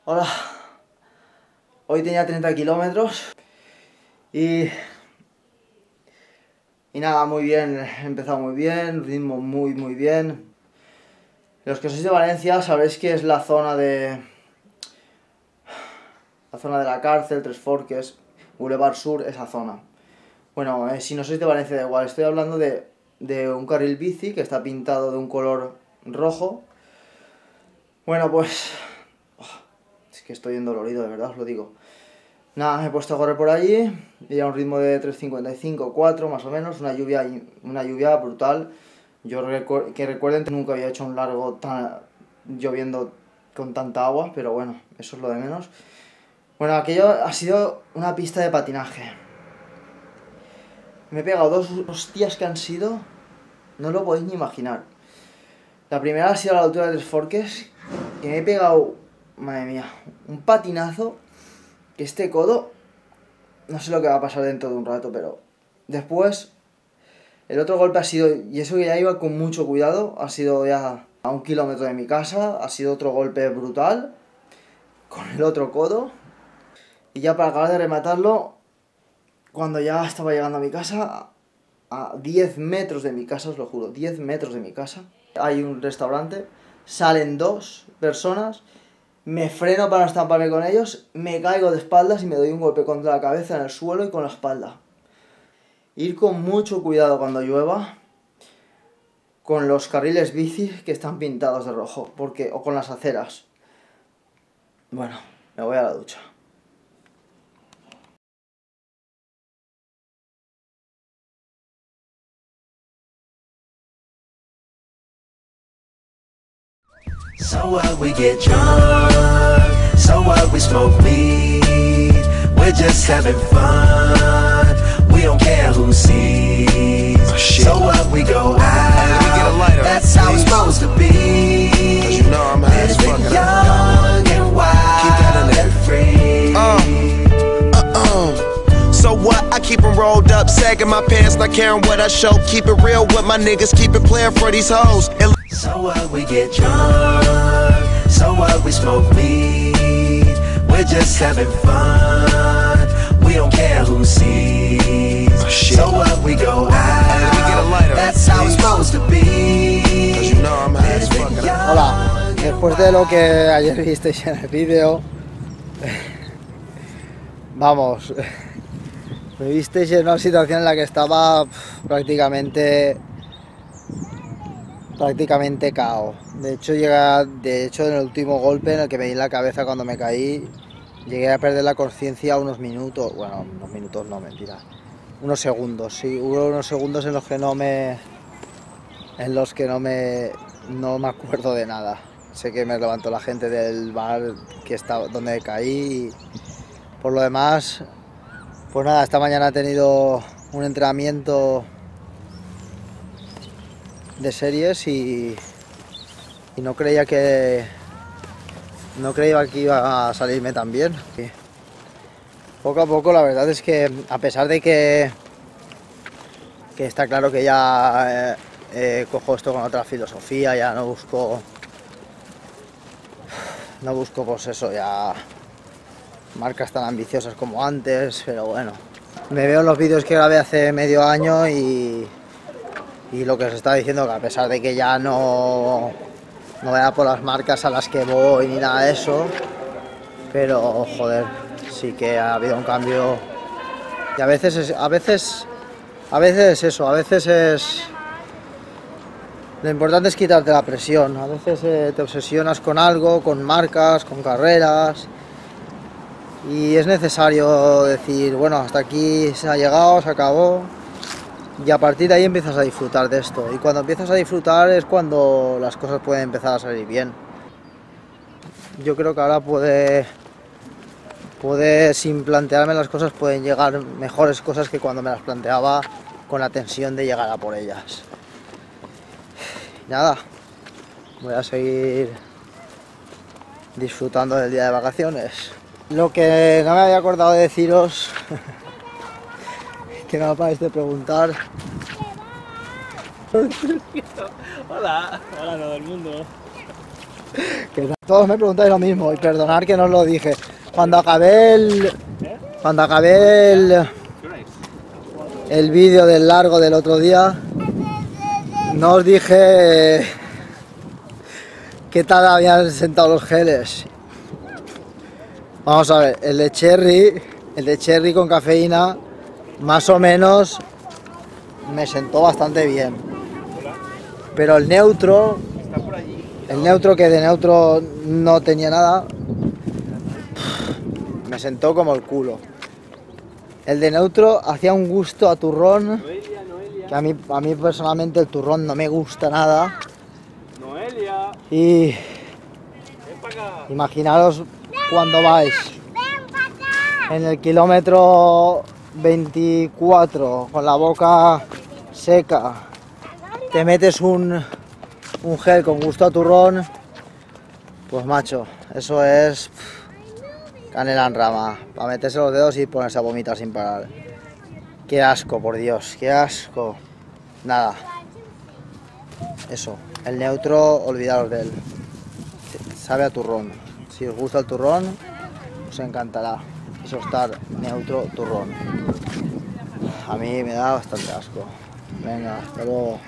Hola, hoy tenía 30 kilómetros y nada, muy bien, he empezado muy bien, ritmo muy bien. Los que sois de Valencia sabréis que es la zona de la cárcel, Tres Forques, Boulevard Sur, esa zona. Bueno, si no sois de Valencia da igual, estoy hablando de un carril bici que está pintado de un color rojo. Bueno, pues es que estoy endolorido, de verdad os lo digo. Nada, me he puesto a correr por allí, y a un ritmo de 3:55, 4 más o menos, una lluvia brutal. Yo que recuerden que nunca había hecho un largo lloviendo con tanta agua, pero bueno, eso es lo de menos. Bueno, aquello ha sido una pista de patinaje. Me he pegado dos hostias que han sido, no lo podéis ni imaginar. La primera ha sido a la altura de Tres Forques, que me he pegado, madre mía, un patinazo, que este codo, no sé lo que va a pasar dentro de un rato, pero después, el otro golpe ha sido, y eso que ya iba con mucho cuidado, ha sido ya a 1 kilómetro de mi casa, ha sido otro golpe brutal, con el otro codo, y ya para acabar de rematarlo, cuando ya estaba llegando a mi casa, a 10 metros de mi casa, os lo juro, 10 metros de mi casa, hay un restaurante, salen dos personas, me freno para no estamparme con ellos, me caigo de espaldas y me doy un golpe contra la cabeza en el suelo y con la espalda. Ir con mucho cuidado cuando llueva, con los carriles bici que están pintados de rojo, o con las aceras. Bueno, me voy a la ducha. So what, we get drunk, so what, we smoke weed, we're just having fun, we don't care who sees. So what, we go out, that's how it's supposed to be, 'cause you know I'm high as fuck, young and wild and free. So what, I keep them rolled up, sagging my pants, not caring what I show. Keep it real with my niggas, keep it playing for these hoes. So what, we get drunk, so what, we smoke weed, we're just having fun, we don't care who sees. So what, we go out, that's how it's supposed to be, 'cause you know I'm high as fuck. Hola, después de lo que ayer visteis en el vídeo, vamos, me visteis en una situación en la que estaba prácticamente KO. De hecho, en el último golpe en el que me di en la cabeza cuando me caí, llegué a perder la conciencia unos minutos. Bueno, unos minutos no, mentira. Unos segundos, sí. Hubo unos segundos en los que no me acuerdo de nada. Sé que me levantó la gente del bar donde caí. Por lo demás, pues nada, esta mañana he tenido un entrenamiento de series y no creía que iba a salirme tan bien. Poco a poco, la verdad es que, a pesar de que está claro que ya cojo esto con otra filosofía, ya no busco pues eso, ya marcas tan ambiciosas como antes, pero bueno, me veo en los vídeos que grabé hace medio año y lo que os estaba diciendo, que a pesar de que ya no voy a por las marcas a las que voy ni nada de eso, pero joder, sí que ha habido un cambio. Y a veces es lo importante es quitarte la presión. A veces te obsesionas con algo, con marcas, con carreras, y es necesario decir, bueno, hasta aquí se ha llegado, se acabó. Y a partir de ahí empiezas a disfrutar de esto. Y cuando empiezas a disfrutar es cuando las cosas pueden empezar a salir bien. Yo creo que ahora sin plantearme las cosas, pueden llegar mejores cosas que cuando me las planteaba con la tensión de llegar a por ellas. Nada, voy a seguir disfrutando del día de vacaciones. Lo que no me había acordado de deciros, que no me paráis de preguntar. Hola, hola a todo el mundo. Que todos me preguntáis lo mismo y perdonad que no os lo dije. Cuando acabé el vídeo del largo del otro día, no os dije qué tal habían sentado los geles. Vamos a ver, el de cherry con cafeína, más o menos me sentó bastante bien. Pero el neutro que de neutro no tenía nada, me sentó como el culo. El de neutro hacía un gusto a turrón, que a mí personalmente el turrón no me gusta nada. Y imaginaros cuando vais en el kilómetro 24 con la boca seca, te metes un gel con gusto a turrón, pues macho, eso es canela en rama, para meterse los dedos y ponerse a vomitar sin parar. Qué asco, por Dios, qué asco. Nada, eso, el neutro, olvidaros de él, sabe a turrón. Si os gusta el turrón, os encantará. Eso estar neutro turrón. A mí me da bastante asco. Venga, hasta luego.